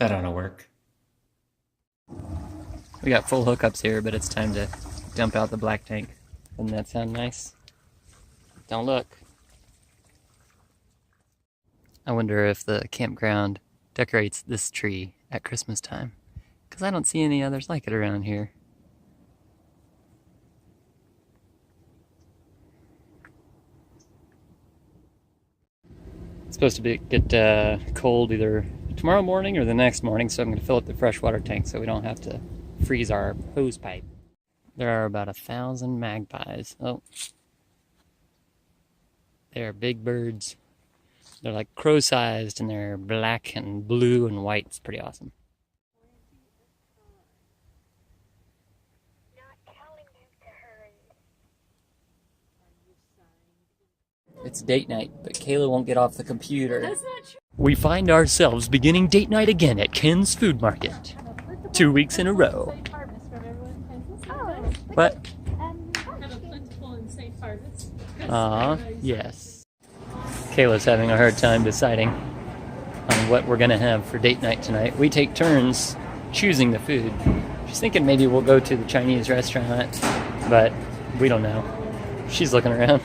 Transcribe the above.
That ought to work. We got full hookups here, but it's time to dump out the black tank. Doesn't that sound nice? Don't look. I wonder if the campground decorates this tree at Christmas time, because I don't see any others like it around here. It's supposed to get cold either tomorrow morning or the next morning, so I'm going to fill up the freshwater tank so we don't have to freeze our hose pipe. There are about 1,000 magpies. Oh, they are big birds. They're like crow-sized, and they're black and blue and white. It's pretty awesome. It's date night, but Kayla won't get off the computer. That's not true. We find ourselves beginning date night again at Ken's Food Market. 2 weeks in a row. What? Have a plentiful and safe harvest. Yes. Kayla's having a hard time deciding on what we're gonna have for date night tonight. We take turns choosing the food. She's thinking maybe we'll go to the Chinese restaurant, but we don't know. She's looking around.